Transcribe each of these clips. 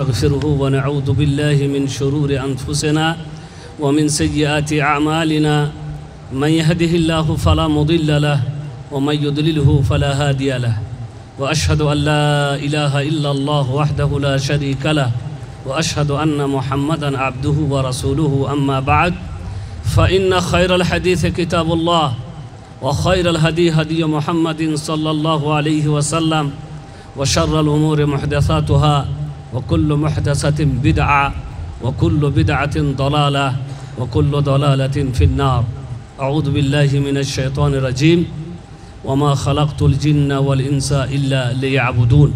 نستغفره ونعوذ بالله من شرور أنفسنا ومن سيئات أعمالنا من يهده الله فلا مضل له ومن يضلله فلا هادي له وأشهد أن لا إله إلا الله وحده لا شريك له وأشهد أن محمدا عبده ورسوله أما بعد فإن خير الحديث كتاب الله وخير الهدي هدي محمد صلى الله عليه وسلم وشر الأمور محدثاتها وكل محدثة بدعة وكل بدعة ضلالة وكل ضلالة في النار أعوذ بالله من الشيطان الرجيم وما خلقت الجن والإنس إلا ليعبدون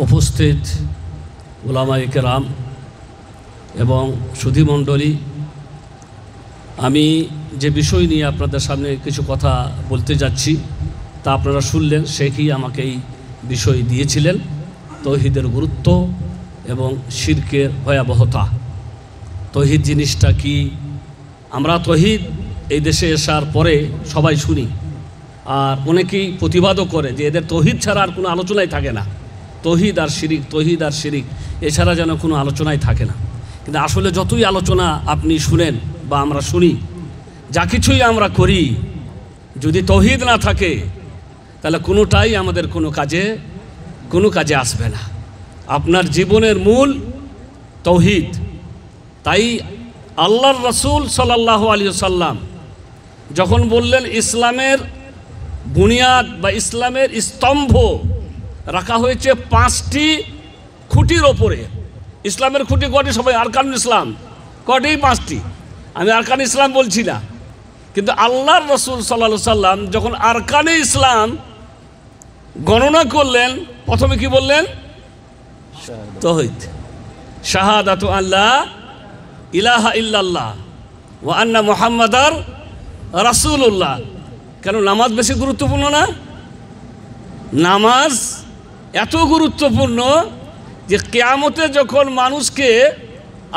উপস্থিত উলামায়ে কেরাম এবং সুধী মণ্ডলী, আমি যে বিষয় নিয়ে আপনাদের সামনে কিছু কথা বলতে যাচ্ছি তা আপনারা শুনলেন। শেখই আমাকে এই বিষয় দিয়েছিলেন, তৌহিদের গুরুত্ব এবং শিরকের ভয়াবহতা। তৌহিদ জিনিসটা কি? আমরা তৌহিদ এই দেশে আসার পরে সবাই শুনি, আর অনেকেই প্রতিবাদও করে যে এদের তৌহিদ ছাড়া আর কোনো আলোচনাই থাকে না। তৌহিদ আর শিরিক, তৌহিদ আর শিরিক এছাড়া যেন কোনো আলোচনাই থাকে না। কিন্তু আসলে যতই আলোচনা আপনি শুনেন বা আমরা শুনি, যা কিছুই আমরা করি, যদি তৌহিদ না থাকে তাহলে কোনোটাই আমাদের কোনো কাজে আসবে না। আপনার জীবনের মূল তৌহিদ। তাই আল্লাহর রাসূল সাল্লাল্লাহু আলাইহি ওয়াসাল্লাম যখন বললেন ইসলামের বুনিয়াদ বা ইসলামের স্তম্ভ রাখা হয়েছে 5টি খুঁটির ওপরে। ইসলামের খুঁটি কটি? সবাই আরকানুল ইসলাম কটি? 5টি। আমি আরকান ইসলাম বলছি না, কিন্তু আল্লাহর রাসূল সাল্লাল্লাহু আলাইহি ওয়াসাল্লাম যখন আরকানে ইসলাম গণনা করলেন, প্রথমে কি বললেন? তৌহিদ, শাহাদাতু আল্লা ইলাহা ইল্লাল্লাহ ওয়া আন্না মুহাম্মাদার রাসূলুল্লাহ। কেন নামাজ বেশি গুরুত্বপূর্ণ না? নামাজ এত গুরুত্বপূর্ণ যে কিয়ামতে যখন মানুষকে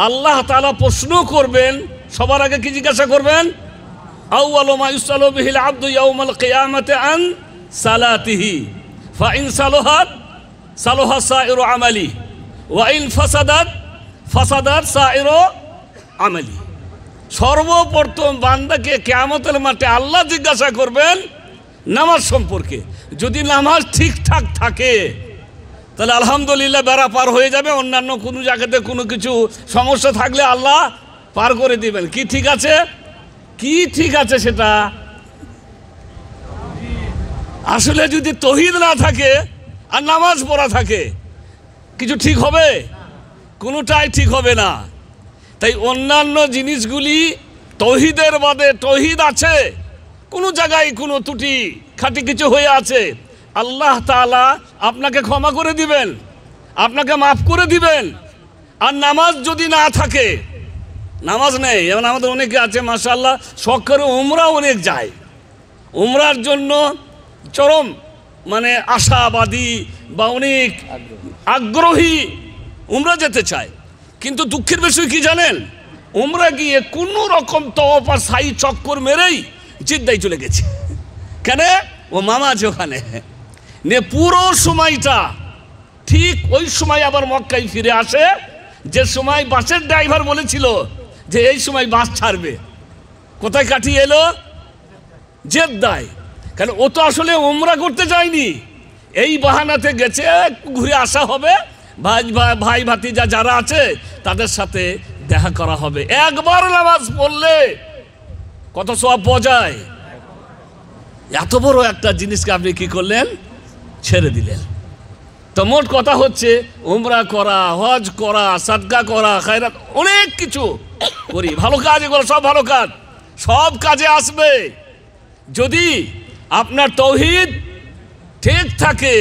আল্লাহ তাআলা প্রশ্ন করবেন, সবার আগে কি জিজ্ঞাসা করবেন? আউয়ালু মা ইউসালু বিহিল আবদু ইয়াউমাল কিয়ামাতি আন সালাতিহি ফাইন সালাহাত সালাহা সাইরু আমালি ওয়া ইন ফাসাদাত সাইরু আমালি। সর্বপ্রথম বান্দাকে কিয়ামতের মাঠে আল্লাহ জিজ্ঞাসা করবেন নামাজ সম্পর্কে। যদি নামাজ ঠিকঠাক থাকে তাহলে আলহামদুলিল্লাহ বেড়া পার হয়ে যাবে। অন্যান্য কোনো জায়গাতে কোনো কিছু সমস্যা থাকলে আল্লাহ পার করে দিবেন। কি ঠিক আছে? কি ঠিক আছে সেটা? আসলে যদি তৌহিদ না থাকে আর নামাজ পড়া থাকে, কিছু ঠিক হবে? কোনোটাই ঠিক হবে না। তাই অন্যান্য জিনিসগুলি তৌহিদের বাদে, তৌহিদ আছে কোনো জায়গায় কোনো ত্রুটি খাঁটি কিছু হয়ে আছে, আল্লাহ তাআলা আপনাকে ক্ষমা করে দিবেন, আপনাকে মাফ করে দিবেন। আর নামাজ যদি না থাকে, নামাজ নেই, যেমন আমাদের অনেকে আছে মাশাআল্লাহ শখ করে উমরা অনেক যায়, উমরার জন্য চরম মানে আশাবাদী বা অনেক আগ্রহী উমরা যেতে চায়। কিন্তু দুঃখের বিষয় কি জানেন? উমরা গিয়ে কোনো রকম তওয়াফ আর সাই চক্কর মেরেই জিদ্দায় চলে গেছে। কেন? ও মামা আছে ওখানে নিয়ে পুরো সময়টা ঠিক ওই সময় আবার মক্কায় ফিরে আসে, যে সময় বাসের ড্রাইভার বলেছিল যে এই সময় বাস ছাড়বে। কোথায় কাটিয়ে এলো? জেদ্দায়। কেন? ও তো আসলে উমরা করতে যায়নি, এই বাহানাতে গেছে ঘুরে আসা হবে, ভাই ভাতিজা যারা আছে তাদের সাথে দেখা করা হবে। একবার নামাজ পড়লে কত সওয়াব পাওয়া যায়। এত বড় একটা জিনিসকে আপনি কি করলেন? ছেড়ে দিলেন। তো মোট কথা হচ্ছে উমরা করা, হজ করা, সাদকা করা, খায়রাত অনেক কিছু করি, ভালো কাজ, এগুলো সব ভালো কাজ, সব কাজে আসবে যদি আপনার তৌহিদ ঠিক থাকে।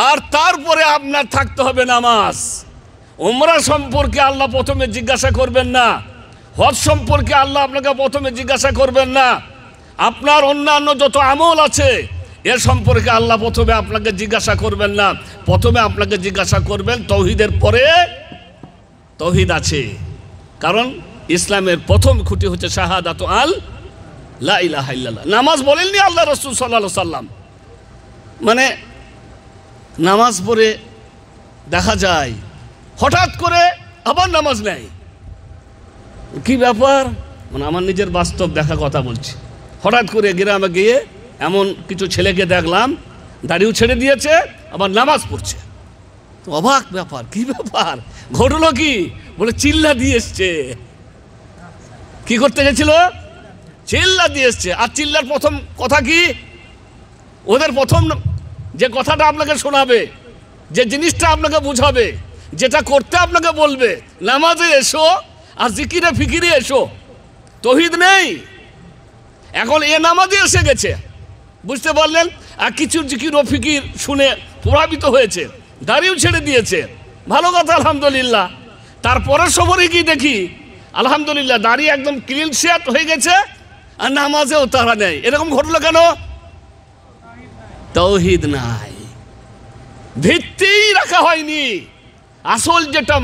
আর তারপরে আপনার থাকতে হবে নামাজ। উমরা সম্পর্কে আল্লাহ প্রথমে জিজ্ঞাসা করবেন না, হজ সম্পর্কে আল্লাহ আপনাকে প্রথমে জিজ্ঞাসা করবেন না, আপনার অন্যান্য যত আমল আছে এর সম্পর্কে আল্লাহ প্রথমে আপনাকে জিজ্ঞাসা করবেন না। প্রথমে আপনাকে জিজ্ঞাসা করবেন তৌহিদের পরে তৌহিদ আছে। কারণ ইসলামের প্রথম খুঁটি হচ্ছে শাহাদাতু আল লা ইলাহা ইল্লাল্লাহ। নামাজ বলেননি আল্লাহ রাসূল সাল্লাল্লাহু আলাইহি ওয়াসাল্লাম, মানে নামাজ পড়ে দেখা যায় হঠাৎ করে আবার নামাজ নেয়। কি ব্যাপার? মানে আমার নিজের বাস্তব দেখা কথা বলছি। হঠাৎ করে গ্রামে গিয়ে এমন কিছু ছেলেকে দেখলাম, দাড়িও ছেড়ে দিয়েছে, আবার নামাজ পড়ছে। অবাক ব্যাপার, কি ব্যাপার, ঘটলো কি? বলে চিল্লা দিয়ে এসছে। কি করতে গেছিল? চিল্লা দিয়ে এসছে। আর চিল্লার প্রথম কথা কি? ওদের প্রথম যে কথাটা আপনাকে শোনাবে, যে জিনিসটা আপনাকে বুঝাবে, যেটা করতে আপনাকে বলবে, নামাজে এসো আর জিকিরে ফিকিরে এসো। তৌহিদ নেই। এখন এ নামাজে এসে গেছে, বুঝতে পারলেন? আর কিছু জিকির ও ফিকির শুনে প্রভাবিত হয়েছে, দাড়িও ছেড়ে দিয়েছে। ভালো কথা, আলহামদুলিল্লাহ। তারপরের সফরে কি দেখি, আলহামদুলিল্লাহ, দাড়ি একদম ক্লিন শেট হয়ে গেছে আর নামাজেও তারা নেই। এরকম ঘটলো কেন? তৌহিদ নাই, ভিত্তিই রাখা হয়নি। আসল যেটা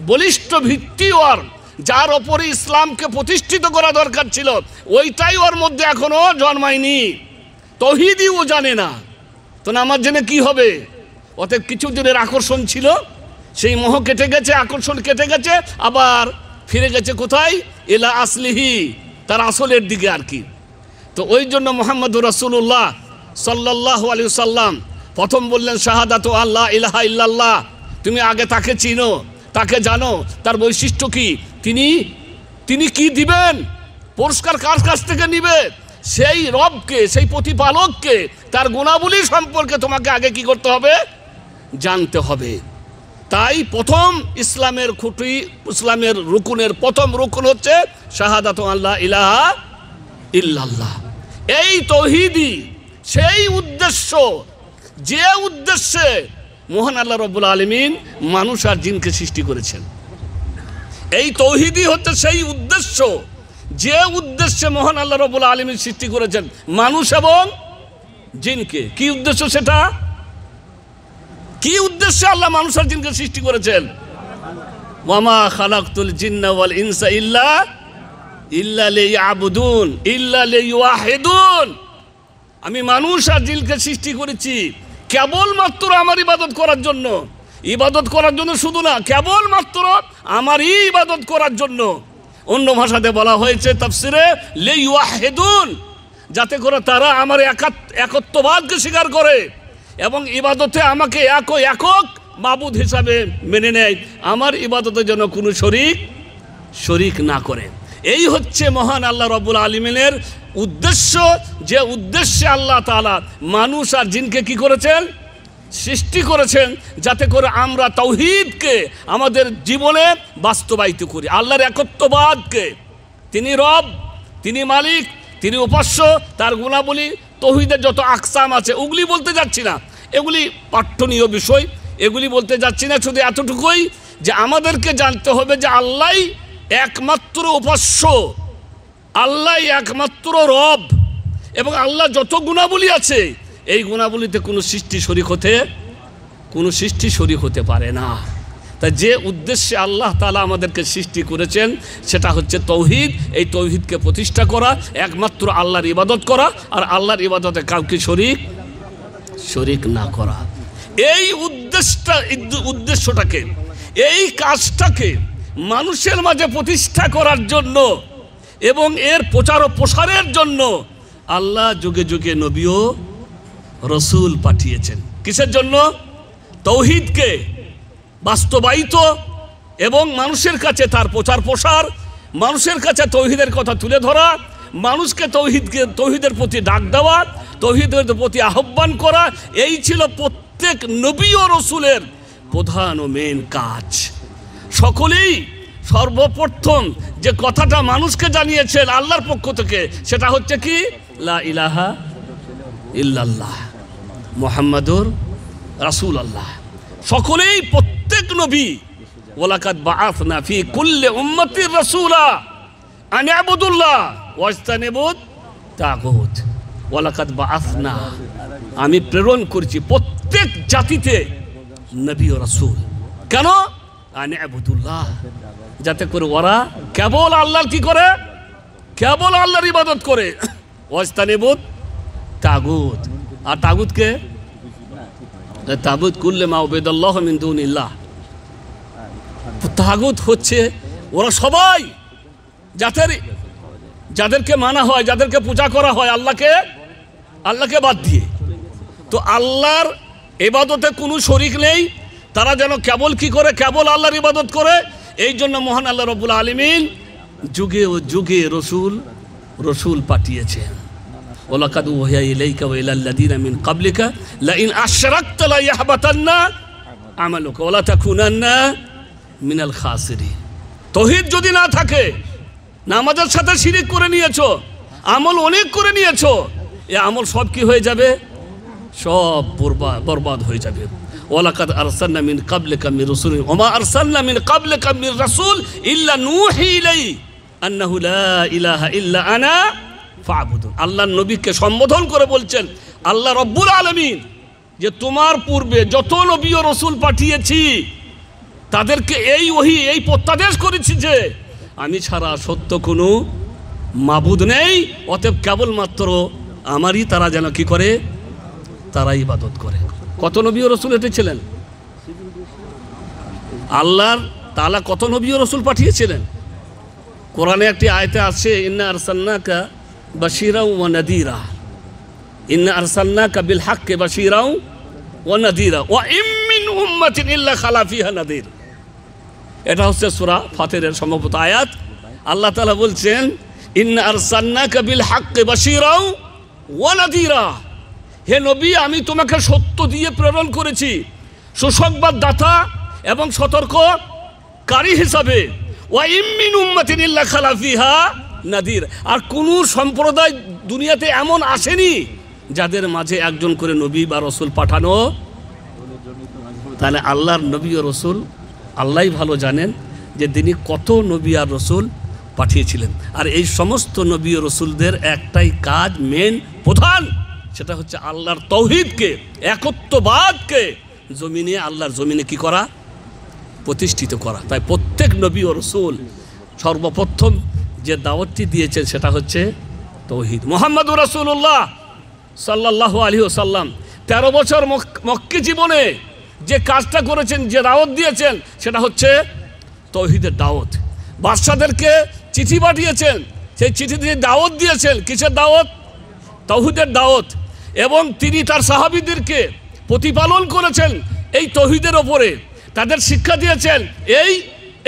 বলিষ্ঠ ভিত্তি ওর, যার ওপরে ইসলামকে প্রতিষ্ঠিত করা দরকার ছিল, ওইটাই ওর মধ্যে এখনো জন্মায়নি। তৌহিদই ও জানে না, তো নামাজ জেনে কি হবে? অতএব কিছুদিনের আকর্ষণ ছিল, সেই মোহ কেটে গেছে, আকর্ষণ কেটে গেছে, আবার ফিরে গেছে কোথায়? ইলা আসলিহি, তার আসলের দিকে আর কি। তো ওই জন্য মুহাম্মদুর রাসূলুল্লাহ সাল্লাল্লাহু আলাইহি ওয়াসাল্লাম প্রথম বললেন শাহাদাতু আল্লাহ ইলাহা ইল্লাল্লাহ। তুমি আগে তাকে চিনো, তাকে জানো, তার বৈশিষ্ট্য কি, তিনি কি দিবেন, পুরস্কার কার কাছ থেকে নিবে, সেই রবকে, সেই প্রতিপালককে, তার গুণাবলী সম্পর্কে তোমাকে আগে কি করতে হবে? জানতে হবে। তাই প্রথম ইসলামের খুঁটি, ইসলামের রুকুনের প্রথম রুকুন হচ্ছে শাহাদাতু আল্লাহ ইলাহা ইল্লাল্লাহ। এই তৌহিদই সেই উদ্দেশ্য, যে উদ্দেশ্যে মহান আল্লাহ রাব্বুল আলামিন মানুষ আর জিনকে সৃষ্টি করেছেন। এই তৌহিদই হচ্ছে সেই উদ্দেশ্য, যে উদ্দেশ্যে মহান আল্লাহ রাব্বুল আলামিন সৃষ্টি করেছেন মানুষ এবং জিনকে। কি উদ্দেশ্য সেটা? কি উদ্দেশ্যে আল্লাহ মানুষ আর জিনকে সৃষ্টি করেছেন? ওয়ামা খালাকতুল জিন্না ওয়াল ইনসা ইল্লা লিয়াবুদুন ইল্লা লিওয়াহিদুন। আমি মানুষ আর জিনকে সৃষ্টি করেছি কেবলমাত্র আমার ইবাদত করার জন্য। ইবাদত করার জন্য শুধু না, কেবলমাত্র আমারই ইবাদত করার জন্য। অন্য ভাষাতে বলা হয়েছে তাফসিরে লিওয়াহিদুন, যাতে করে তারা আমার একত্ববাদকে স্বীকার করে এবং ইবাদতে আমাকে একক মাবুদ হিসাবে মেনে নেয়, আমার ইবাদতে যেন কোনো শরীক না করে। এই হচ্ছে মহান আল্লাহ রাব্বুল আলামিনের উদ্দেশ্য, যে উদ্দেশ্যে আল্লাহ তাআলা মানুষ আর জিনকে কি করেছেন? সৃষ্টি করেছেন, যাতে করে আমরা তাওহীদকে আমাদের জীবনে বাস্তবায়িত করি। আল্লাহর একত্ববাদকে, তিনি রব, তিনি মালিক, তিনি উপাস্য, তার গুণাবলী, তাওহীদের যত আকসাম আছে ওগুলি বলতে যাচ্ছি না, এগুলি পাঠ্যনীয় বিষয়, এগুলি বলতে যাচ্ছি না। শুধু এতটুকুই যে আমাদেরকে জানতে হবে যে আল্লাহই একমাত্র উপাস্য, আল্লাহ একমাত্র রব, এবং আল্লাহ যত গুণাবলী আছে এই গুণাবলীতে কোনো সৃষ্টি শরীক হতে পারে না। তাই যে উদ্দেশ্যে আল্লাহ তাআলা আমাদেরকে সৃষ্টি করেছেন সেটা হচ্ছে তৌহিদ। এই তৌহিদকে প্রতিষ্ঠা করা, একমাত্র আল্লাহর ইবাদত করা, আর আল্লাহর ইবাদতে কাউকে শরীক না করা। এই উদ্দেশ্যটাকে, এই কাজটাকে মানুষের মাঝে প্রতিষ্ঠা করার জন্য এবং এর প্রচার ও প্রসারের জন্য আল্লাহ যুগে যুগে নবী ও রসুল পাঠিয়েছেন। কিসের জন্য? তৌহিদকে বাস্তবায়িত এবং মানুষের কাছে তার প্রচার প্রসার, মানুষের কাছে তৌহিদের কথা তুলে ধরা, মানুষকে তৌহিদের প্রতি ডাক দেওয়া, তৌহিদের প্রতি আহ্বান করা, এই ছিল প্রত্যেক নবী ও রসুলের প্রধান ও মেন কাজ। সকলেই সর্বপ্রথম যে কথাটা মানুষকে জানিয়েছেন আল্লাহর পক্ষ থেকে সেটা হচ্ছে কি? লা ইলাহা ইল্লাল্লাহ মুহাম্মাদুর রাসূলুল্লাহ। সকলেই, প্রত্যেক নবী, ওয়ালাকাদ বাআসনা ফি কুল্লি উম্মাতির রাসূলা আন ইবুদুল্লাহ ওয়াজতানিবুত তাগুত। ওয়ালাকাদ বাআসনা, আমি প্রেরণ করেছি প্রত্যেক জাতিতে নবী ও রাসূল। কেন? আন ইবুদুল্লাহ, যাতে করে ওরা কেবল আল্লাহর কি করে? কেবল আল্লাহর ইবাদত করে। ওয়াজতানিবুত তাগুত, আর তাগুতকে তাগুত কুল্লে মা উবাইদুল্লাহ মিন দুনিল্লাহ। তাগুত হচ্ছে ওরা সবাই যাদেরকে মানা হয়, যাদেরকে পূজা করা হয় আল্লাহকে বাদ দিয়ে। তো আল্লাহর ইবাদতে কোনো শরিক নেই, তারা যেন কেবল কি করে, কেবল আল্লাহর ইবাদত করে। এই জন্য মহান আল্লাহ রাব্বুল আলামিন যুগে ও যুগে রসুল পাঠিয়েছেন। ওয়ালাকাদ উহিয়া ইলাইকা ওয়া ইলাল্লাযিনা মিন ক্বাবলিকা লাইন আশরাকতা লা ইয়াহবাতান্না আমালুকা ওয়া লা তাকুনান্না মিনাল খাসিরিন। তাওহীদ যদি না থাকে, নামাজের সাথে শিরিক করে নিয়েছো, আমল অনেক করে নিয়েছো, এই আমল সব কি হয়ে যাবে, সব বরবাদ হয়ে যাবে। ওয়ালাকাদ আরসালনা মিন ক্বাবলিকা মির রাসূলিন ওয়া মা আরসালনা মিন ক্বাবলিকা মির রাসূল ইল্লা নূহি ইলাইহি আন্নাহু লা ইলাহা ইল্লা আনা ফা'বুদুন। আল্লাহর নবীকে সম্বোধন করে বলছেন আল্লাহ রব্বুল আলামিন যে তোমার পূর্বে যত নবী ও রাসূল পাঠিয়েছি তাদেরকে এই ওহী, এই প্রত্যাদেশ করেছি যে আমি ছাড়া সত্য কোনো মাবুদ নেই, অতএব কেবলমাত্র আমারই তারা যেন কি করে, তারা ইবাদত করে। কত নবী ও রাসূল এসেছিলেন? আল্লাহর তাআলা কত নবী ও রাসূল পাঠিয়েছিলেন? কোরআনে একটি আয়াতে আছে, ইন্না আরসালনাকা বাশীরাও ওয়া নাযীরা, ইন্না আরসালনাকা বিল হাক্কি বাশীরাও ওয়া নাযীরা ওয়া ইম মিন উম্মাতিন ইল্লা খালা ফিহা নাযীর। এটা হচ্ছে সূরা ফাতিরের সম্ভবত আয়াত। আল্লাহ তাআলা বলছেন ইন্না আরসালনাকা বিল হাক্কি বাশীরাও ওয়া নাযীরা, হে নবী আমি তোমাকে সত্য দিয়ে প্রেরণ করেছি, সুসংবাদ দাতা এবং সতর্ককারী হিসাবে। ওয়া ইম মিন উম্মাতিন ইল্লা খালা ফিহা নাযীর, আর কোনো সম্প্রদায় দুনিয়াতে এমন আসেনি যাদের মাঝে একজন করে নবী বা রসুল পাঠানো। তাহলে আল্লাহর নবী ও রসুল আল্লাহই ভালো জানেন যে তিনি কত নবী আর রসুল পাঠিয়েছিলেন। আর এই সমস্ত নবী ও রসুলদের একটাই কাজ, মেন প্রধান, সেটা হচ্ছে আল্লাহর তাওহীদকে, একত্ববাদকে জমিনে, আল্লাহর জমিনে কি করা, প্রতিষ্ঠিত করা। তাই প্রত্যেক নবী ও রসুল সর্বপ্রথম যে দাওয়াতটি দিয়েছেন সেটা হচ্ছে তাওহীদ। মুহাম্মদুর রাসূলুল্লাহ সাল্লাল্লাহু আলাইহি ওয়াসাল্লাম 13 বছর মক্কি জীবনে যে কাজটা করেছেন, যে দাওয়াত দিয়েছেন, সেটা হচ্ছে তাওহীদের দাওয়াত। বাদশাদেরকে চিঠি পাঠিয়েছেন, সেই চিঠি দিয়ে দাওয়াত দিয়েছেন। কিসের দাওয়াত? তাওহীদের দাওয়াত। এবং তিনি তার সাহাবীদেরকে প্রতিপালন করেছেন এই তাওহীদের ওপরে, তাদের শিক্ষা দিয়েছেন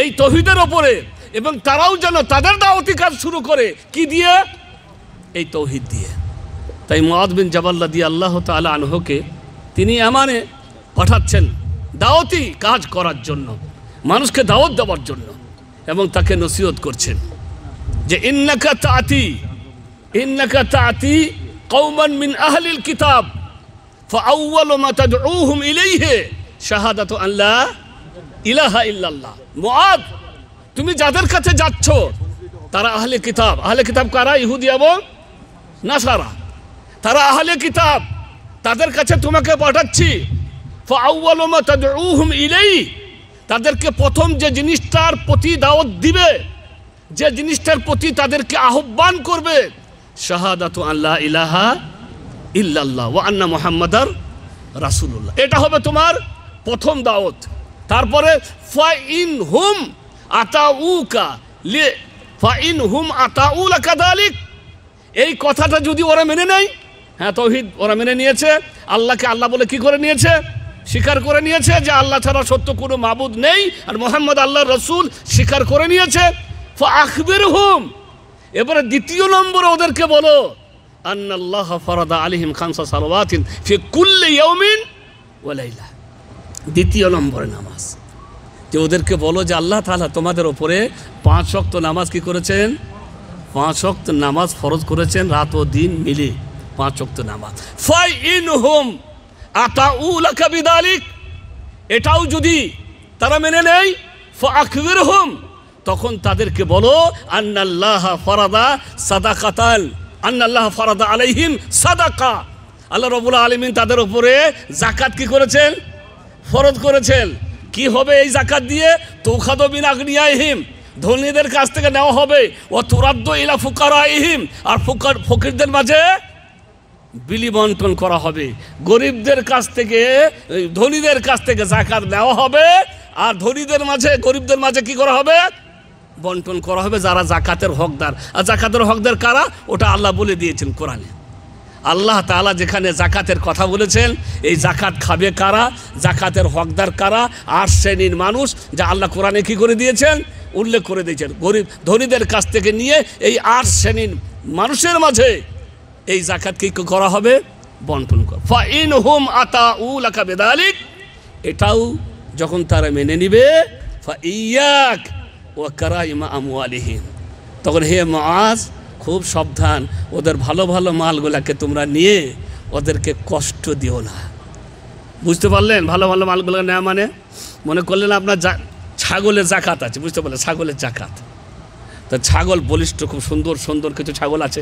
এই তাওহীদের ওপরে, এবং তারাও যেন তাদের দাওয়াতি কাজ শুরু করে কি দিয়ে, এই তাওহীদ দিয়ে। তাই মুআয বিন জাবাল রাদিয়াল্লাহু তাআলা আনহুকে তিনি ইয়ামানে পাঠাচ্ছেন দাওয়াতি কাজ করার জন্য, মানুষকে দাওয়াত দেওয়ার জন্য, এবং তাকে নসিহত করছেন যে ইন্নাকা তাআতি কওমান মিন আহলিল কিতাব ফাআউয়ালু মা তাদউহুম ইলাইহি শাহাদাতু আন লা ইলাহা ইল্লাল্লাহ। মুআয, তুমি যাদের কাছে যাচ্ছ তারা আহলে কিতাব। আহলে কিতাব কারা? ইহুদি এবং নাসারা, তারা আহলে কিতাব। তাদের কাছে তোমাকে পাঠাচ্ছি। ফাআউয়ালু মা তাদউহুম ইলাইহি, তাদেরকে প্রথম যে জিনিসটার প্রতি দাওয়াত দিবে, যে জিনিসটার প্রতি তাদেরকে আহ্বান করবে, শাহাদাতু আন লা ইলাহা ইল্লাল্লাহ ওয়া আন্না মুহাম্মাদার রাসূলুল্লাহ। এটা হবে তোমার প্রথম দাওয়াত। তারপরে ফাইনহুম আতাউকা লি ফাইনহুম আতাউলা কাযালিক, এই কথাটা যদি ওরা মেনে নেয়, হ্যাঁ তাওহীদ ওরা মেনে নিয়েছে, আল্লাহকে আল্লাহ বলে কি করে নিয়েছে, স্বীকার করে নিয়েছে যে আল্লাহ ছাড়া সত্য কোনো মাবুদ নেই, আর মুহাম্মদ আল্লাহর রাসূল স্বীকার করে নিয়েছে। ফাআখবিরহুম, এবারে দ্বিতীয় নম্বরে ওদেরকে বলো আন্নাল্লাহ ফারাদা আলাইহিম খামসা সালাওয়াতিন ফি কুল্লি ইয়াউমিন ওয়া লাইলা। দ্বিতীয় নম্বরে নামাজ, যে ওদেরকে বলো যে আল্লাহ তাআলা তোমাদের ওপরে 5 ওয়াক্ত নামাজ কি করেছেন, 5 ওয়াক্ত নামাজ ফরজ করেছেন, রাত ও দিন মিলে 5 ওয়াক্ত নামাজ। ফাইনহুম আতাউলাকা বিযালিক, এটাও যদি তারা মেনে নেয়, ফাআখবিরহুম, তখন তাদেরকে বলো আন্নাল্লাহ ফারাদা সাদাকাতান, আন্নাল্লাহ ফারাদা আলাইহিম সাদাকা, আল্লাহ রাব্বুল আলামিন তাদের উপরে যাকাত কি করেছেন, ফরজ করেছেন। কি হবে এই যাকাত দিয়ে? তুখাদু মিন আগনিয়াহিম, ধনীদের কাছ থেকে নেওয়া হবে, ও তুরাদ্দু ইলা ফুকারাইহিম, আর ফকিরদের মাঝে বিলি বন্টন করা হবে, গরিবদের কাছ থেকে ধনীদের কাছ থেকে যাকাত নেওয়া হবে, আর ধনীদের মাঝে গরিবদের মাঝে কি করা হবে, বন্টন করা হবে যারা যাকাতের হকদার। আর যাকাতের হকদার কারা, ওটা আল্লাহ বলে দিয়েছেন কোরআনে। আল্লাহ তাআলা যেখানে যাকাতের কথা বলেছেন, এই যাকাত খাবে কারা, যাকাতের হকদার কারা, 8 শ্রেণীর মানুষ, যা আল্লাহ কোরআনে কি করে দিয়েছেন, উল্লেখ করে দিয়েছেন। গরিব ধনীদের কাছ থেকে নিয়ে এই 8 শ্রেণীর মানুষের মাঝে এই যাকাত কি করা হবে, বন্টন করা। ফাইনহুম আতাউ লাকা বিযালিক, এটাও যখন তারা মেনে নিবে, ফাইয়াক ওয়া কারাইমা আমওয়ালিহিম, তখন হে মুআজ খুব সাবধান, ওদের ভালো ভালো মালগুলাকে তোমরা নিয়ে ওদেরকে কষ্ট দিও না। বুঝতে পারলেন? ভালো ভালো মালগুলো নেওয়া মানে মনে করলেন আপনার ছাগলের জাকাত আছে, বুঝতে পারলেন, ছাগলের জাকাত। তা ছাগল বলিষ্ঠ, খুব সুন্দর সুন্দর কিছু ছাগল আছে।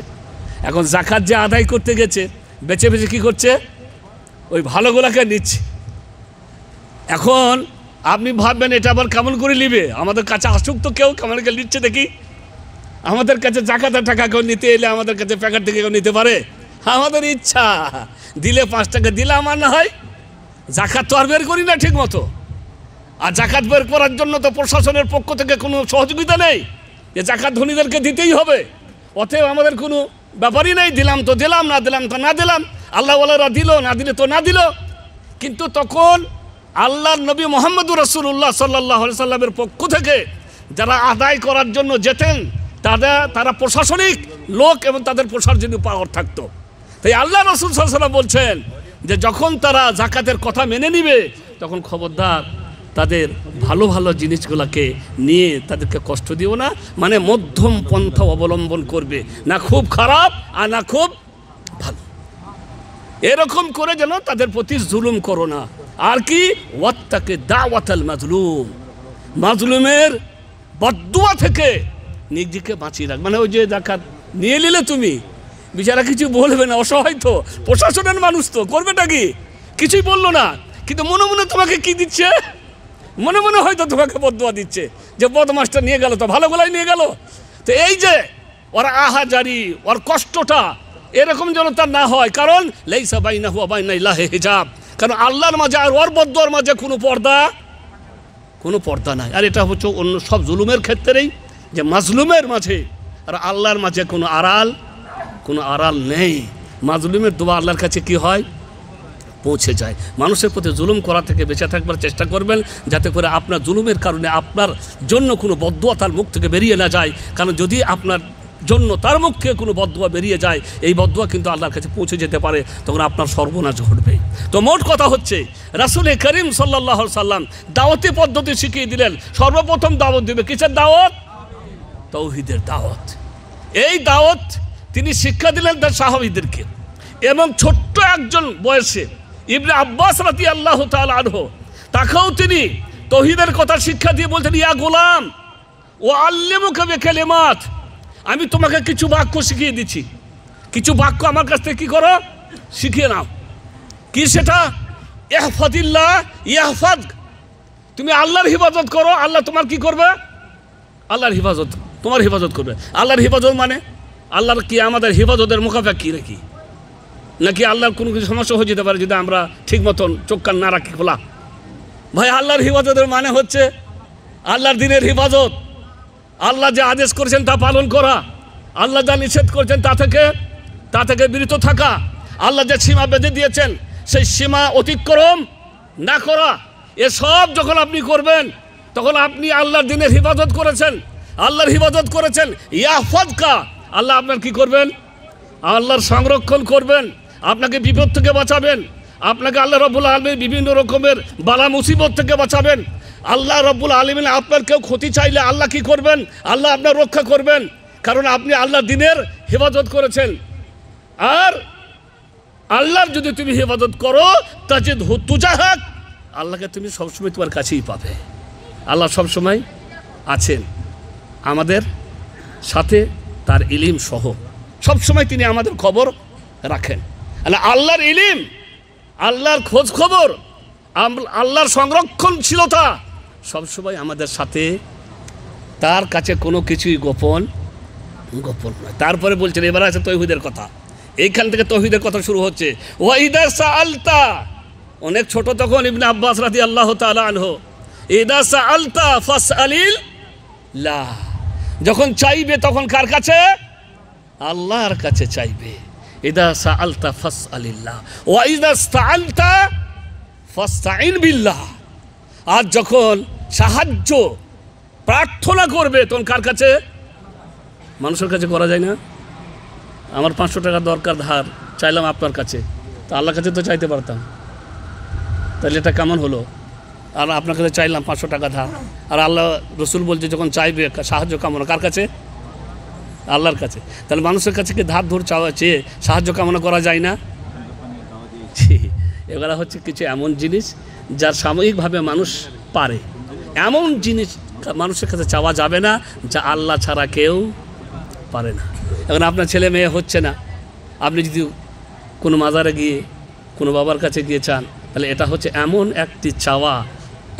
এখন জাকাত যে আদায় করতে গেছে, বেছে বেছে কী করছে, ওই ভালোগুলাকে নিচ্ছে। এখন আপনি ভাববেন এটা আবার কেমন করে নিবে, আমাদের কাছে আসুক তো কেউ, কেমন করে নিচ্ছে দেখি। আমাদের কাছে জাকাতের টাকা কেউ নিতে এলে আমাদের কাছে প্যাকেট থেকে কেউ নিতে পারে? আমাদের ইচ্ছা, দিলে 5 টাকা দিলে আমার না হয়। জাকাত তো আর বের করি না ঠিক মতো, আর জাকাত বের করার জন্য তো প্রশাসনের পক্ষ থেকে কোনো সহযোগিতা নেই যে জাকাত ধনীদেরকে দিতেই হবে। অতএব আমাদের কোনো ব্যাপারই নেই, দিলাম তো দিলাম, না দিলাম তো না দিলাম, আল্লাহ ওয়ালারা দিল, না দিলে তো না দিল। কিন্তু তখন আল্লাহর নবী মুহাম্মদুর রাসূলুল্লাহ সাল্লাল্লাহু আলাইহি সাল্লামের পক্ষ থেকে যারা আদায় করার জন্য যেতেন, তারা প্রশাসনিক লোক এবং তাদের প্রশাসনিক পাওয়ার থাকতো। তাই আল্লাহ রাসূল সাল্লাল্লাহু আলাইহি ওয়াসাল্লাম বলছেন যে যখন তারা জাকাতের কথা মেনে নিবে, তখন খবরদার তাদের ভালো ভালো জিনিসগুলোকে নিয়ে তাদেরকে কষ্ট দিও না, মানে মধ্যম পন্থা অবলম্বন করবে, না খুব খারাপ আর না খুব ভালো, এরকম করে যেন তাদের প্রতি জুলুম করো না। আর কি, ওয়াত্তাকে দাওয়াতাল মাজলুম, মাজলুমের বদদুয়া থেকে নিজেকে বাঁচিয়ে রাখ। মানে ওই যে জাকাত নিয়ে নিলে তুমি, বিচারা কিছু বলবে না, অসহায় তো, প্রশাসনের মানুষ তো, করবেটা কি, কিছুই বললো না, কিন্তু মনে মনে তোমাকে কি দিচ্ছে, মনে মনে হয়তো তোমাকে বদদুয়া দিচ্ছে যে বদমাসটা নিয়ে গেল তো ভালোগুলাই নিয়ে গেল। তো এই যে ওরা আহাজারি, ওর কষ্টটা এরকম যেন তার না হয়, কারণ লাইসা বাইনাহু ওয়া বাইনাল্লাহি হিজাব, কারণ আল্লাহর মাঝে আর ওর বদদুয়ার মাঝে কোনো পর্দা নাই। আর এটা হচ্ছে অন্য সব জুলুমের ক্ষেত্রেই, যে মাজলুমের মাঝে আর আল্লাহর মাঝে কোনো আড়াল নেই। মাজলুমের দোয়া আল্লাহর কাছে কি হয়, পৌঁছে যায়। মানুষের প্রতি জুলুম করা থেকে বেঁচে থাকবার চেষ্টা করবেন, যাতে করে আপনার জুলুমের কারণে আপনার জন্য কোনো বদদুয়া তার মুখ থেকে বেরিয়ে না যায়। কারণ যদি আপনার জন্য তার মুখ থেকে কোনো বদদুয়া বেরিয়ে যায়, এই বদদুয়া কিন্তু আল্লাহর কাছে পৌঁছে যেতে পারে, তখন আপনার সর্বনাশ ঘটবে। তো মোট কথা হচ্ছে, রাসূল করিম সাল্লাল্লাহু আলাইহি সাল্লাম দাওয়াতি পদ্ধতি শিখিয়ে দিলেন। সর্বপ্রথম দাওয়াত দিবে, কিসের দাওয়াত? তাওহীদের দাওয়াত। এই দাওয়াত তিনি শিক্ষা দিলেন তার সাহাবীদেরকে, এবং ছোট্ট একজন বয়সে ইবনে আব্বাস রাদিয়াল্লাহু তাআলা আনহু, তাকেও তিনি তাওহীদের কথা শিক্ষা দিয়ে বলতেন, ইয়া গোলাম ও আল্লিমুকা বিকালিমাত, আমি তোমাকে কিছু বাক্য শিখিয়ে দিচ্ছি, কিছু বাক্য আমার কাছ থেকে কী করো, শিখিয়ে নাও। কি সেটা? ইহফাদিল্লাহ ইয়াহফাদ, তুমি আল্লাহর হিফাজত করো, আল্লাহ তোমার কি করবে, আল্লাহর হিফাজত, তোমার হিফাজত করবে। আল্লাহর হিফাজত মানে আল্লাহর কি আমাদের হিফাজতের মুখাফা কি নাকি, নাকি আল্লাহর কোনো কিছু সমস্যা হয়ে যেতে পারে যদি আমরা ঠিক মতন চোখ কান না রাখি খোলা? ভাই, আল্লাহর হিফাজতের মানে হচ্ছে আল্লাহর দিনের হিফাজত, আল্লাহ যে আদেশ করেছেন তা পালন করা, আল্লাহ যা নিষেধ করেছেন তা থেকে বিরত থাকা, আল্লাহ যে সীমা বেঁধে দিয়েছেন সেই সীমা অতিক্রম না করা। এসব যখন আপনি করবেন, তখন আপনি আল্লাহর দিনের হিফাজত করেছেন, আল্লাহর হিফাজত করেছেন। ইয়াহফাজকা, আল্লাহ আপনার কি করবেন, আল্লাহর সংরক্ষণ করবেন, আপনাকে বিপদ থেকে বাঁচাবেন, আপনাকে আল্লাহ রাব্বুল আলামিন বিভিন্ন রকমের বালা মুসিবত থেকে বাঁচাবেন। আল্লাহ রাব্বুল আলামিন আপনার কেউ ক্ষতি চাইলে আল্লাহ কি করবেন, আল্লাহ আপনার রক্ষা করবেন, কারণ আপনি আল্লাহর দ্বীনের হেফাজত করেছেন। আর আল্লাহর যদি তুমি হেফাজত করো, তাজিদ তুজাহাক, আল্লাহকে তুমি সবসময় তোমার কাছেই পাবে। আল্লাহ সবসময় আছেন আমাদের সাথে, তার ইলিম সহ সবসময় তিনি আমাদের খবর রাখেন। আল্লাহর ইলিম, আল্লাহর খোঁজ খবর, আল্লাহর সংরক্ষণশীলতা সবসময় আমাদের সাথে, তার কাছে কোনো কিছুই গোপন নয়। তারপরে বলছেন, এবার আছে তাওহীদের কথা। এইখান থেকে তৌহিদের কথা শুরু হচ্ছে। ওয়াইদা সাআলতা, অনেক ছোট তখন ইবনে আব্বাস রাদিয়াল্লাহু তাআলা আনহু, ইদা সাআলতা ফাসআলিল্লাহ, যখন চাইবে তখন কার কাছে? আল্লাহর কাছে চাইবে। ইদা সাআলতা ফাসআলিল্লাহ ওয়া ইদা ইসতাআনতা ফাসতাইন বিল্লাহ, আর যখন সাহায্য প্রার্থনা করবে তখন কার কাছে? মানুষের কাছে করা যায় না। আমার 500 টাকা দরকার, ধার চাইলাম আপনার কাছে, তো আল্লাহর কাছে তো চাইতে পারতাম, তাহলে এটা কেমন হলো? আর আপনার কাছে চাইলাম 500 টাকা ধার, আর আল্লাহ রসুল বলছে যখন চাইবে সাহায্য কামনা কার কাছে? আল্লাহর কাছে। তাহলে মানুষের কাছে কি ধার ধর চাওয়া চেয়ে সাহায্য কামনা করা যায় না? এগুলো হচ্ছে কিছু এমন জিনিস যার সাময়িকভাবে মানুষ পারে, এমন জিনিস মানুষের কাছে চাওয়া যাবে না যা আল্লাহ ছাড়া কেউ পারে না। এখন আপনার ছেলে মেয়ে হচ্ছে না, আপনি যদি কোনো মাজারে গিয়ে কোনো বাবার কাছে গিয়ে চান, তাহলে এটা হচ্ছে এমন একটি চাওয়া,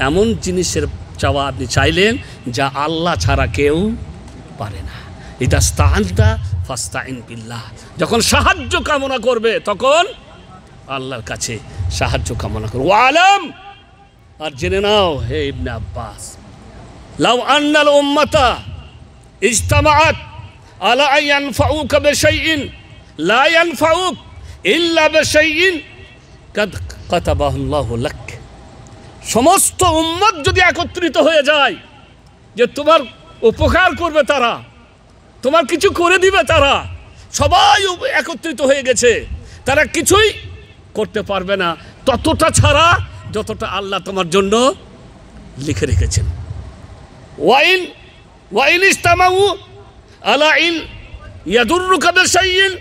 এমন জিনিসের চাওয়া আপনি চাইলেন যা আল্লাহ ছাড়া কেউ পারে না। এটা ইসতাআনতা ফাসতাইন বিল্লাহ, যখন সাহায্য কামনা করবে তখন আল্লাহর কাছে সাহায্য কামনা করো। ওয়ালাম, আর জেনে নাও হে ইবনে আব্বাস, লাউ আন্নাল উম্মাতা ইজতামাআত আলা আন ইয়ানফাউকা বিশাইইন লা ইয়ানফাউক ইল্লা বিশাইইন কাদ কাতাবাহু আল্লাহু লাক, সমস্ত উম্মত যদি একত্রিত হয়ে যায় যে তোমার উপকার করবে, তারা তোমার কিছু করে দিবে, তারা সবাই একত্রিত হয়ে গেছে, তারা কিছুই করতে পারবে না ততটা ছাড়া যতটা আল্লাহ তোমার জন্য লিখে রেখেছেন। ওয়াইন ইসতামাউ আলা ইন ইয়াদুররুকা বিশাইইন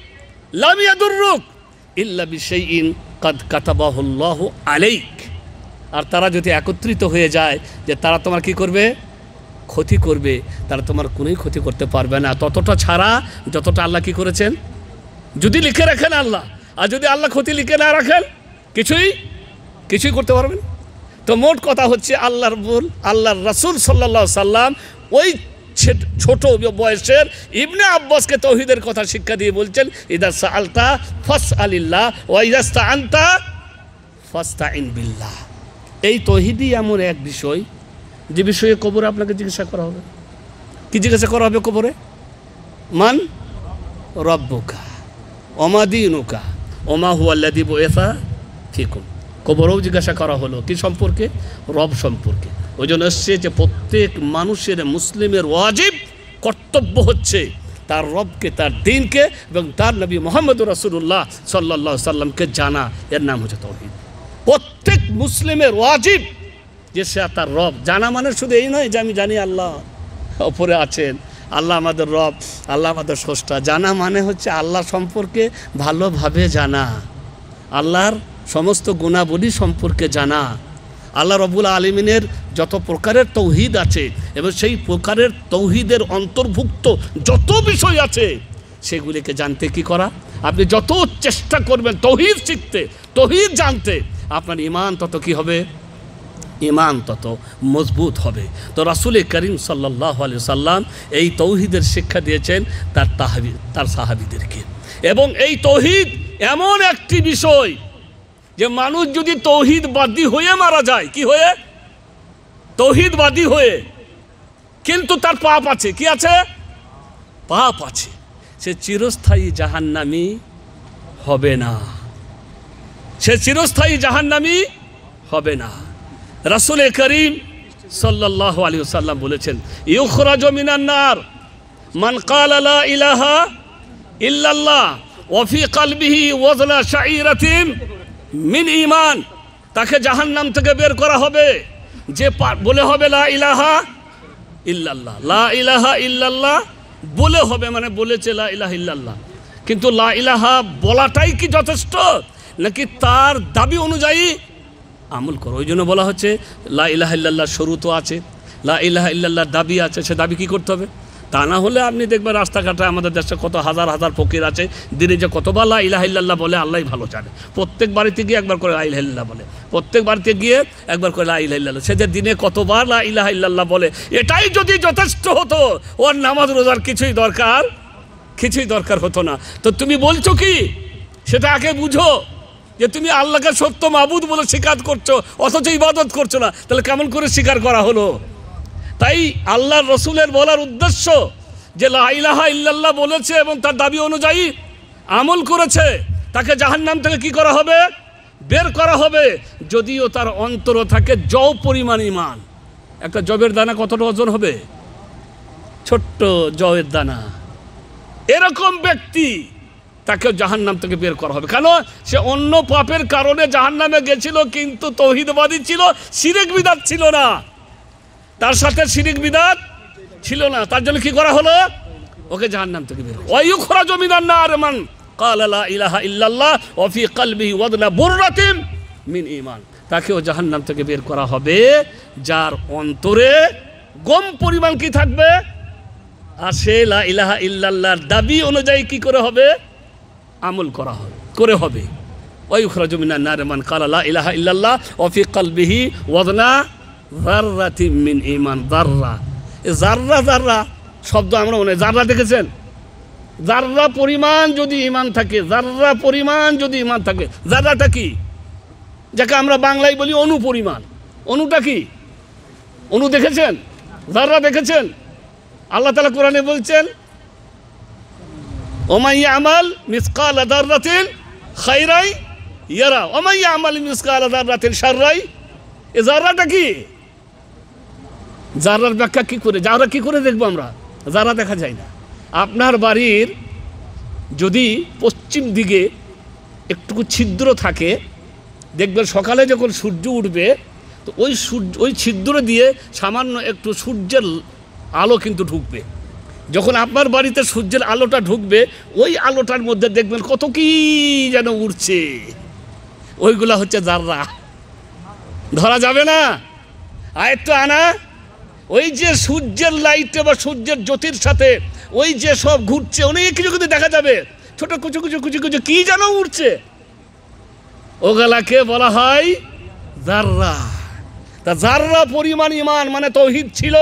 লাম ইয়াদুররুক ইল্লা বিশাইইন কাদ কাতাবাহু আল্লাহু আলাইক, আর তারা যদি একত্রিত হয়ে যায় যে তারা তোমার কি করবে? ক্ষতি করবে, তারা তোমার কোনোই ক্ষতি করতে পারবে না ততটা ছাড়া যতটা আল্লাহ কি করেছেন, যদি লিখে রাখেন আল্লাহ। আর যদি আল্লাহ ক্ষতি লিখে না রাখেন কিছুই করতে পারবেন। তো মোট কথা হচ্ছে আল্লাহর রাসূল সাল্লাল্লাহু আলাইহি সাল্লাম ওই ছোট বয়সের ইবনে আব্বাসকে তৌহিদের কথা শিক্ষা দিয়ে বলছেন, ইদা সাআলতা ফাসআলিল্লাহ ওয়া ইদা ইসতাআনতা ফাসতাইন বিল্লাহ। এই তৌহিদই এমন এক বিষয় যে বিষয়ে কবরে আপনাকে জিজ্ঞাসা করা হবে। কি জিজ্ঞাসা করা হবে কবরে? মান রব্বুকা ওমা দীনুকা ওমা হুয়াল্লাযী বুইসা ফিকুম। কবরেও জিজ্ঞাসা করা হলো কি সম্পর্কে? রব সম্পর্কে। ওই জন্য এসছে যে প্রত্যেক মানুষের, মুসলিমের ওয়াজিব কর্তব্য হচ্ছে তার রবকে, তার দ্বীনকে এবং তার নবী মুহাম্মদুর রাসূলুল্লাহ সাল্লাল্লাহু আলাইহি সাল্লামকে জানা। এর নাম হচ্ছে তাওহীদ। প্রত্যেক মুসলিমের ওয়াজিব যে সে তার রব জানা। মানে শুধু এই নয় যে আমি জানি আল্লাহ ওপরে আছেন, আল্লাহ আমাদের রব, আল্লাহ আমাদের স্রষ্টা। জানা মানে হচ্ছে আল্লাহ সম্পর্কে ভালোভাবে জানা, আল্লাহর সমস্ত গুণাবলী সম্পর্কে জানা, আল্লাহ রব্বুল আলামিনের যত প্রকারের তৌহিদ আছে এবং সেই প্রকারের তৌহিদের অন্তর্ভুক্ত যত বিষয় আছে সেগুলিকে জানতে কি করা। আপনি যত চেষ্টা করবেন তৌহিদ শিখতে, তৌহিদ জানতে, আপনার ঈমান তত কি হবে? ঈমান তত মজবুত হবে। তো রাসূল করিম সাল্লাল্লাহু আলাইহি সাল্লাম এই তৌহিদের শিক্ষা দিয়েছেন তার সাহাবীদেরকে। এবং এই তৌহিদ এমন একটি বিষয় যে মানুষ যদি তৌহিদবাদী হয়ে মারা যায়, কি হয়ে? তৌহিদবাদী হয়ে, কিন্তু তার পাপ আছে। কি আছে? পাপ আছে। সে চিরস্থায়ী জাহান্নামী হবে না, সে চিরস্থায়ী জাহান্নামী হবে না। রাসূল করিম সাল্লাল্লাহু আলাইহি ওয়াসাল্লাম বলেছেন, ইউখরাজু মিনান নার মান ক্বালা লা ইলাহা ইল্লাল্লাহ ওয়া ফি কলবিহি ওয়াজনা শাঈরাতিন মিন ঈমান। তাকে জাহান্নাম থেকে বের করা হবে যে বলে হবে লা ইলাহা ইল্লাল্লাহ। লা ইলাহা ইল্লাল্লাহ বলে হবে, মানে বলেছে লা ইলাহা ইল্লাল্লাহ, কিন্তু লা ইলাহা বলাটাই কি যথেষ্ট নাকি তার দাবি অনুযায়ী আমল করো? ওই জন্য বলা হচ্ছে লা ইলাহা ইল্লাল্লাহ শরুত আছে, লা ইলাহা ইল্লাল্লাহ দাবি আছে। সে দাবি কি করতে হবে? তা না হলে আপনি দেখবেন রাস্তাঘাটে আমাদের দেশে কত হাজার হাজার ফকির আছে, দিনে যে কতবার লা ইলাহা ইল্লাল্লাহ বলে আল্লাহই ভালো জানে। প্রত্যেক বাড়িতে গিয়ে একবার করে লা ইলাহা ইল্লাল্লাহ বলে, প্রত্যেক বাড়িতে গিয়ে একবার করে লা ইলাহা ইল্লাল্লাহ। সে যে দিনে কতবার লা ইলাহা ইল্লাল্লাহ বলে, এটাই যদি যথেষ্ট হতো, ওর নামাজ রোজার কিছুই দরকার কিছুই দরকার হতো না। তো তুমি বলছো কি সেটা আগে বুঝো, যে তুমি আল্লাহকে সত্য মাবুদ বলে স্বীকার করছো অথচ ইবাদত করছো না, তাহলে কেমন করে স্বীকার করা হলো? তাই আল্লাহর রসুলের বলার উদ্দেশ্য যে লা ইলাহা ইল্লাল্লাহ বলেছে এবং তার দাবি অনুযায়ী আমল করেছে, তাকে জাহান্নাম থেকে কি করা হবে? বের করা হবে, যদিও তার অন্তর থাকে জও পরিমাণ ঈমান। একটা জবের দানা কতটা ওজন হবে? ছোট্ট জবের দানা। এরকম ব্যক্তি তাকে জাহান্নাম থেকে বের করা হবে। কেন? সে অন্য পাপের কারণে জাহান্নামে গেছিল, কিন্তু তৌহিদবাদী ছিল, শিরক বিদআত ছিল না, তার সাথে শিরক বিদআত ছিল না। তার জন্য কি করা হলো? ওকে জাহান্নাম থেকে বের। ওয়ায়ুখরাজু মিনান নার মান ক্বালা লা ইলাহা ইল্লাল্লাহ ওয়া ফি কলবিহি ওয়াদনা বুররাতিন মিন ঈমান। তাকেও জাহান্নাম থেকে বের করা হবে যার অন্তরে গম পরিমাণ কি থাকবে? আর সে লা ইলাহা ইল্লাল্লাহর দাবি অনুযায়ী কি করে হবে? আমল করা হবে, করে হবে। ওয়ায়ুখরাজু মিনান নার মান ক্বালা লা ইলাহা ইল্লাল্লাহ ওয়া ফি কলবিহি ওয়াদনা যাররাতিন মিন ঈমান। যাররা, জাররা জাররা শব্দ আমরা মনে, জাররা দেখেছেন? জাররা পরিমাণ যদি ঈমান থাকে, জাররা পরিমাণ যদি ঈমান থাকে, জাররাটা কি? যাকে আমরা বাংলায় বলি অণু পরিমাণ। অণুটা কি? অণু দেখেছেন? জাররা দেখেছেন? আল্লাহ তাআলা কোরআনে বলছেন ওয়া মান ইয়ামাল মিসকালা যাররাতিন খায়রান ইয়ারা ওয়া মান ইয়ামাল মিসকালা যাররাতিন শাররান। এ জাররাটা কি? জাররার ব্যাখ্যা কি করে, জাররা কি করে দেখবো আমরা? জাররা দেখা যায় না। আপনার বাড়ির যদি পশ্চিম দিকে একটু ছিদ্র থাকে, দেখবেন সকালে যখন সূর্য উঠবে তো ওই ছিদ্র দিয়ে সামান্য একটু সূর্যের আলো কিন্তু ঢুকবে। যখন আপনার বাড়িতে সূর্যের আলোটা ঢুকবে, ওই আলোটার মধ্যে দেখবেন কত কি যেন উঠছে, ওইগুলা হচ্ছে জাররা। ধরা যাবে না? আরেকটু আনা, ওই যে সূর্যের লাইটে বা সূর্যের জ্যোতির সাথে ওই যে সব ঘুরছে, অনেক কিছু কিন্তু দেখা যাবে, ছোট কুচু কুচু কুচু কুচু কি যেন উঠছে, ওগুলাকে বলা হয় জাররা। তা জাররা পরিমাণ ঈমান মানে তৌহিদ ছিল,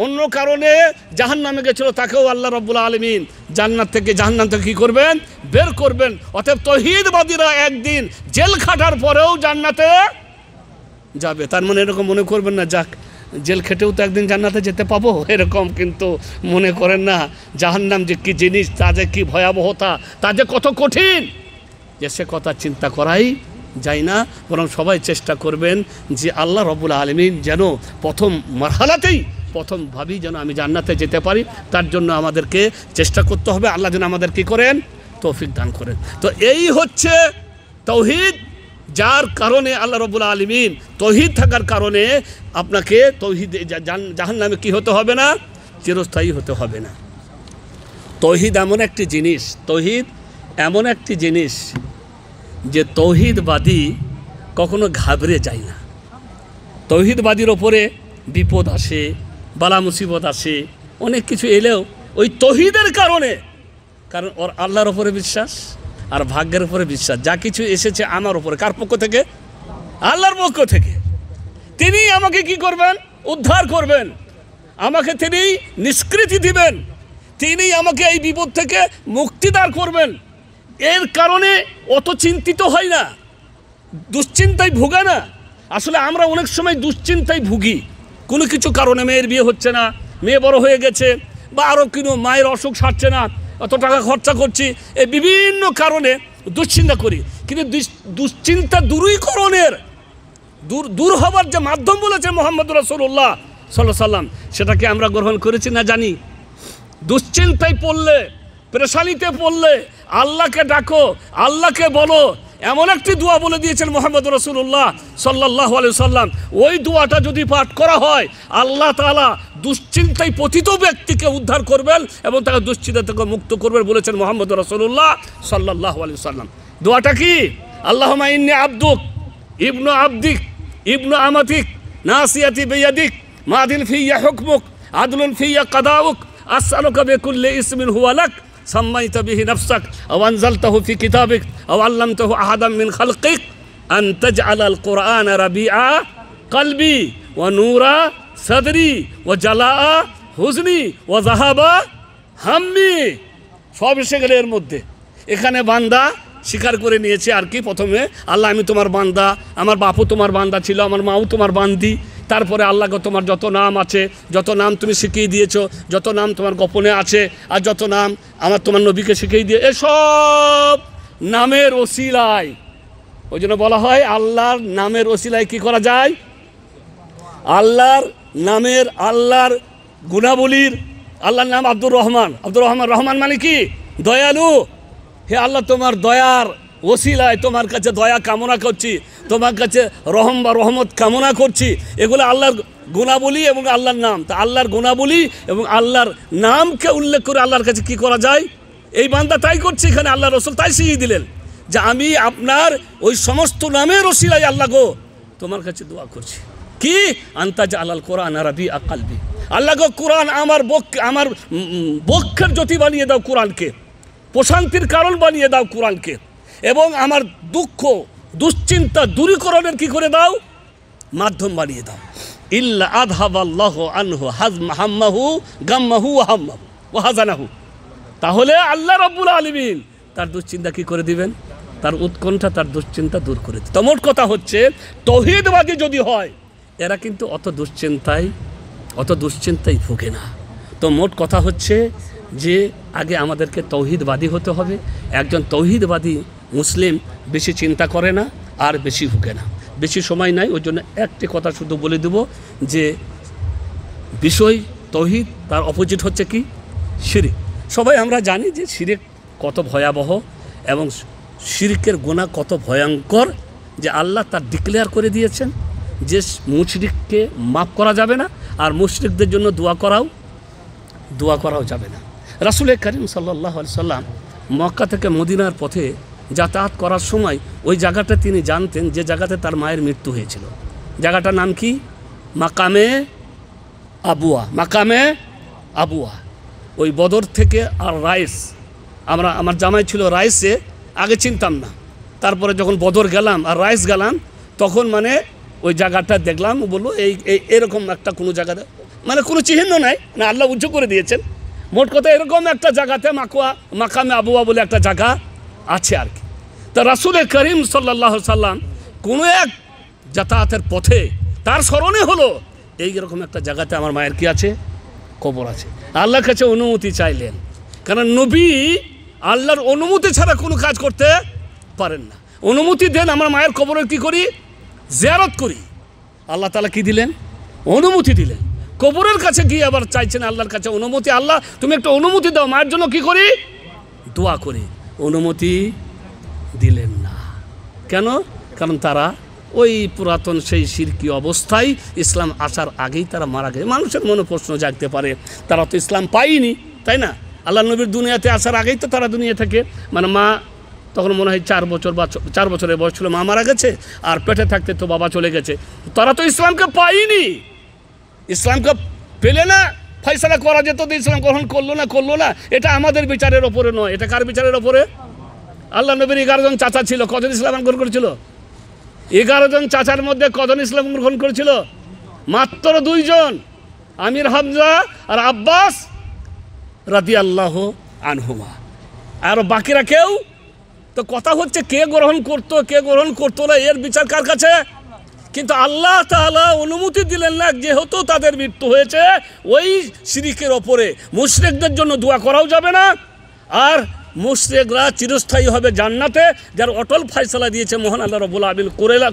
অন্য কারণে জাহান্নামে গেছিল, তাকেও আল্লাহ রাব্বুল আলামিন জান্নাত থেকে জাহান্নাম থেকে কী করবেন? বের করবেন। অতএব তৌহিদবাদীরা একদিন জেল খাটার পরেও জান্নাতে যাবে। তার মানে এরকম মনে করবেন না যাক জেল খেটেও তো একদিন জান্নাতে যেতে পাবো, এরকম কিন্তু মনে করেন না। জাহান্নাম যে কী জিনিস, তা যে কী ভয়াবহতা, তা যে কত কঠিন, যে সে কথা চিন্তা করাই যায় না। বরং সবাই চেষ্টা করবেন যে আল্লাহ রাব্বুল আলামিন যেন প্রথম মারহালাতেই, প্রথমভাবেই যেন আমি জান্নাতে যেতে পারি, তার জন্য আমাদেরকে চেষ্টা করতে হবে। আল্লাহ যেন আমাদের কী করেন? তৌফিক দান করেন। তো এই হচ্ছে তৌহিদ, যার কারণে আল্লাহ রাব্বুল আলামিন তৌহিদ থাকার কারণে আপনাকে তৌহিদ জাহান্নামে কি হতে হবে না? চিরস্থায়ী হতে হবে না। তৌহিদ এমন একটি জিনিস, তৌহিদ এমন একটি জিনিস যে তৌহিদবাদী কখনো ঘাবড়ে যায় না। তৌহিদবাদীর ওপরে বিপদ আসে, বালা মুসিবত আসে, অনেক কিছু এলেও ওই তৌহিদের কারণে, কারণ ওর আল্লাহর ওপরে বিশ্বাস আর ভাগ্যের উপরে বিশ্বাস। যা কিছু এসেছে আমার উপরে, কার পক্ষ থেকে? আল্লাহর পক্ষ থেকে। তিনি আমাকে কি করবেন? উদ্ধার করবেন, আমাকে তিনি নিষ্কৃতি দিবেন, তিনি আমাকে এই বিপদ থেকে মুক্তিদার করবেন। এর কারণে অত চিন্তিত হয় না, দুশ্চিন্তায় ভুগে না। আসলে আমরা অনেক সময় দুশ্চিন্তায় ভুগি, কোনো কিছু কারণে মেয়ের বিয়ে হচ্ছে না, মেয়ে বড় হয়ে গেছে, বা আরও কোনো মায়ের অসুখ সারছে না, অত টাকা খরচা করছি, এই বিভিন্ন কারণে দুশ্চিন্তা করি। কিন্তু দুশ্চিন্তা দূরীকরণের দূর হবার যে মাধ্যম বলেছে মুহাম্মদ রাসূলুল্লাহ সাল্লাল্লাহু আলাইহি ওয়াসাল্লাম, সেটাকে আমরা গ্রহণ করেছি না জানি। দুশ্চিন্তায় পড়লে, পেরেশানিতে পড়লে আল্লাহকে ডাকো, আল্লাহকে বলো। এমন একটি দোয়া বলে দিয়েছেন মুহাম্মদ রাসূলুল্লাহ সাল্লাল্লাহু আলাইহি ওয়াসাল্লাম, ওই দোয়াটা যদি পাঠ করা হয় আল্লাহ তাআলা দুশ্চিন্তায় পতিত ব্যক্তিকে উদ্ধার করবেন এবং তাকে দুশ্চিন্তা থেকে মুক্ত করবেন বলেছেন মুহাম্মদ রাসূলুল্লাহ সাল্লাল্লাহু আলাইহি ওয়াসাল্লাম। দোয়াটা কি? আল্লাহুম্মা ইন্নী আবদুক ইবনু আবদিক ইবনু আমাতিক নাসিয়াতি বিয়াদিক মাদিন ফিয়া হুকমুক আদলুন ফিয়া কাদাউক আসআলুকা বিকুল্লি ইসমিন হুয়া লাক সাম্মাইতা বিহি নাফসাক আও আনজালতাহু ফি কিতাবিক আও আল্লামতাহু আহাদাম মিন খালকিক আন তাজআলাল কুরআনা রাবিআ কলবি ওয়া নূরা সাদরি ওয়া জালাআ হুজনি ওয়া যাহাবা হাম্মি। সব এসে গেলে এর মধ্যে। এখানে বান্দা স্বীকার করে নিয়েছে আর কি, প্রথমে আল্লাহ আমি তোমার বান্দা, আমার বাপও তোমার বান্দা ছিল, আমার মাও তোমার বান্দি। তারপরে আল্লাহকে তোমার যত নাম আছে, যত নাম তুমি শিখিয়ে দিয়েছো, যত নাম তোমার গোপনে আছে, আর যত নাম আমার তোমার নবীকে শিখিয়ে দিয়ে, এসব নামের ওসিলায়, ওই জন্য বলা হয় আল্লাহর নামের ওসিলায় কি করা যায়, আল্লাহর নামের, আল্লাহর গুণাবলীর। আল্লাহর নাম আব্দুর রহমান, আব্দুর রহমান, রহমান মানে কি দয়ালু। হে আল্লাহ তোমার দয়ার ওসিলায় তোমার কাছে দয়া কামনা করছি, তোমার কাছে রহম বা রহমত কামনা করছি। এগুলো আল্লাহর গুণাবলী এবং আল্লাহর নাম। তা আল্লাহর গুণাবলী এবং আল্লাহর নামকে উল্লেখ করে আল্লাহর কাছে কি করা যায়, এই বান্দা তাই করছে। এখানে আল্লাহ রসুল তাই শিখিয়ে দিলেন যে আমি আপনার ওই সমস্ত নামের ওসিলায় আল্লাহ গো তোমার কাছে দোয়া করছি। কি আন্তাজ আলাল কোরআন আরবি আকালবি, আল্লাহ গো কোরআন আমার বক্ষের জ্যোতি বানিয়ে দাও, কোরআনকে প্রশান্তির কারণ বানিয়ে দাও কোরআনকে, এবং আমার দুঃখ দুশ্চিন্তা দূরীকরণের কি করে দাও, মাধ্যম বানিয়ে দাও। ইল্লা আযহাবাল্লাহু আনহু হাম্মাহু গাম্মাহু ওয়া হাম্মাহু ওয়া হাযানাহু, তাহলে আল্লাহ রাব্বুল আলামিন তার দুশ্চিন্তা কি করে দিবেন, তার উৎকণ্ঠা, তার দুশ্চিন্তা দূর করে দিবেন। তো মোট কথা হচ্ছে তৌহিদবাদী যদি হয় এরা কিন্তু অত দুশ্চিন্তায় ভোগে না। তো মোট কথা হচ্ছে যে আগে আমাদেরকে তৌহিদবাদী হতে হবে। একজন তৌহিদবাদী মুসলিম বেশি চিন্তা করে না আর বেশি ভুগে না। বেশি সময় নাই, ওই জন্য একটি কথা শুধু বলে দেব যে বিষয় তৌহিদ, তার অপোজিট হচ্ছে কি শিরিক। সবাই আমরা জানি যে শিরিক কত ভয়াবহ এবং শিরিকের গুনাহ কত ভয়ঙ্কর, যে আল্লাহ তার ডিক্লেয়ার করে দিয়েছেন যে মুশরিককে মাফ করা যাবে না, আর মুশরিকদের জন্য দোয়া করাও যাবে না। রাসূল করিম সাল্লাল্লাহু আলাইহি সাল্লাম মক্কা থেকে মদিনার পথে যাতায়াত করার সময় ওই জায়গাটা তিনি জানতেন যে জায়গাতে তার মায়ের মৃত্যু হয়েছিল। জায়গাটার নাম কি, মাকামে আবুয়া। ওই বদর থেকে আর রাইস, আমার জামাই ছিল রাইসে, আগে চিনতাম না, তারপরে যখন বদর গেলাম আর রাইস গেলাম তখন মানে ওই জায়গাটা দেখলাম, বললো এরকম একটা কোনো জায়গাতে মানে কোনো চিহ্ন নাই না, আল্লাহ উঁচু করে দিয়েছেন। মোট কথা এরকম একটা জায়গাতে মাকামে আবুয়া বলে একটা জায়গা আছে আর কি। তা রাসূল করিম সাল্লাল্লাহু আলাইহি সাল্লাম কোনো এক যাতায়াতের পথে তার স্মরণে হলো এইরকম একটা জায়গাতে আমার মায়ের কি আছে, কবর আছে। আল্লাহর কাছে অনুমতি চাইলেন, কারণ নবী আল্লাহর অনুমতি ছাড়া কোনো কাজ করতে পারেন না। অনুমতি দেন আমার মায়ের কবরের কি করি, জিয়ারত করি। আল্লাহ তাআলা কি দিলেন, অনুমতি দিলেন। কবরের কাছে গিয়ে আবার চাইছেন আল্লাহর কাছে অনুমতি, আল্লাহ তুমি একটা অনুমতি দাও, মায়ের জন্য কি করি, দোয়া করি। অনুমতি দিলেন না। কেন? কারণ তারা ওই পুরাতন সেই শিরকি অবস্থায়, ইসলাম আসার আগেই তারা মারা গেছে। মানুষের মনে প্রশ্ন জাগতে পারে, তারা তো ইসলাম পায়নি, তাই না? আল্লাহ নবীর দুনিয়াতে আসার আগেই তো তারা দুনিয়া থেকে, মানে মা তখন মনে হয় 4 বছর বা 4 বছরের বয়স ছিল, মা মারা গেছে, আর পেটে থাকতে তো বাবা চলে গেছে। তারা তো ইসলামকে পায়নি, ইসলামকে পেলে না ফয়সালা করা যেত, তো ইসলাম গ্রহণ করলো না। এটা আমাদের বিচারের ওপরে নয়, এটা কার বিচারের ওপরে? আল্লাহ নবীর 11 জন চাচা ছিল, কজন ইসলাম গ্রহণ করেছিল? 11 জন চাচার মধ্যে কজন ইসলাম গ্রহণ করেছিল? মাত্র 2 জন, আমির হামজা আর আব্বাস রাদিয়াল্লাহু আনহুমা, আর বাকিরা কেউ। তো কথা হচ্ছে কে গ্রহণ করতো না, এর বিচার কার কাছে? কিন্তু আল্লাহ তাআলা অনুমতি দিলেন না, যেহেতু তাদের মৃত্যু হয়েছে ওই শিরকের ওপরে। মুশরিকদের জন্য দোয়া করাও যাবে না, আর মুশরিকরা চিরস্থায়ী হবে জান্নাতে, যার অটল ফয়সালা দিয়েছে মহান আল্লাহ রাব্বুল আলামিন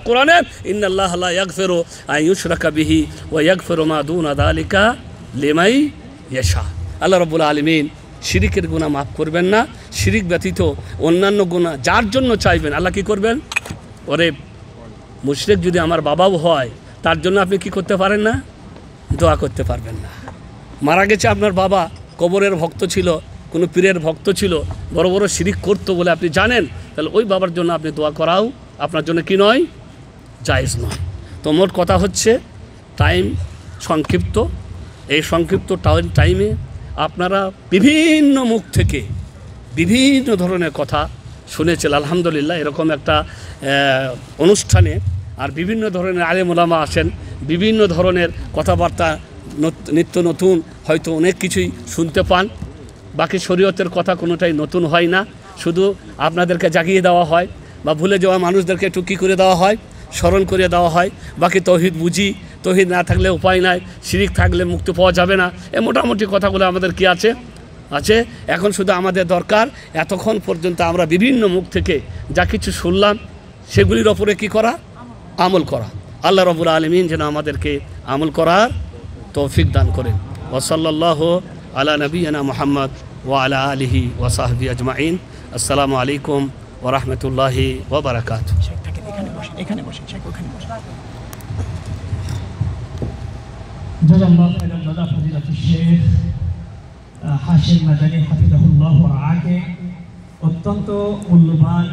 কোরআনে, ইন্নাল্লাহা লা ইয়াগফিরু আন ইউশরাকা বিহি ওয়া ইয়াগফিরু মা দুনা যালিকা লিমান ইয়াশা। আল্লাহ রাব্বুল আলামিন শিরকের গুনাহ মাফ করবেন না, শিরক ব্যতীত অন্যান্য গুনাহ যার জন্য চাইবেন আল্লাহ কি করবেন? ওরে মুশরিক যদি আমার বাবাও হয়, তার জন্য আপনি কি করতে পারেন না? দোয়া করতে পারবেন না। মারা গেছে আপনার বাবা, কবরের ভক্ত ছিল, কোনো পীরের ভক্ত ছিল, বড় বড় শিরক করতো বলে আপনি জানেন, তাহলে ওই বাবার জন্য আপনি দোয়া করাও আপনার জন্য কি নয়, জায়েজ নয়। তো মোট কথা হচ্ছে টাইম সংক্ষিপ্ত, এই সংক্ষিপ্ত টাইমে আপনারা বিভিন্ন মুখ থেকে বিভিন্ন ধরনের কথা শুনেছেন। আলহামদুলিল্লাহ, এরকম একটা অনুষ্ঠানে আর বিভিন্ন ধরনের আলেম ওলামা আসেন, বিভিন্ন ধরনের কথাবার্তা নিত্য নতুন হয়তো অনেক কিছুই শুনতে পান। বাকি শরীয়তের কথা কোনোটাই নতুন হয় না, শুধু আপনাদেরকে জাগিয়ে দেওয়া হয় বা ভুলে যাওয়া মানুষদেরকে একটু কী করে দেওয়া হয়, স্মরণ করে দেওয়া হয়। বাকি তৌহিদ বুঝি, তৌহিদ না থাকলে উপায় নাই, শিরিক থাকলে মুক্তি পাওয়া যাবে না, এ মোটামুটি কথাগুলো আমাদের কি আছে। এখন শুধু আমাদের দরকার এতক্ষণ পর্যন্ত আমরা বিভিন্ন মুখ থেকে যা কিছু শুনলাম সেগুলির ওপরে কি করা, আমল করা। আল্লাহ রাব্বুল আলামিন যেন আমাদেরকে আমল করার তৌফিক দান করেন। ওয়া সাল্লাল্লাহু আলা নবিয়িনা মুহাম্মদ ওয়া আলা আলিহি ওয়া সাহবিহি আজমাইন। আসসালামু আলাইকুম ওয়া রাহমাতুল্লাহি ওয়া বারাকাতুহু। জাযাল্লাহু খাইরান জাযা ফজিলাতুশ শেখ হাশিম মাদানী হাফিজাহুল্লাহ ওয়া আকে অত্যন্ত মূল্যবান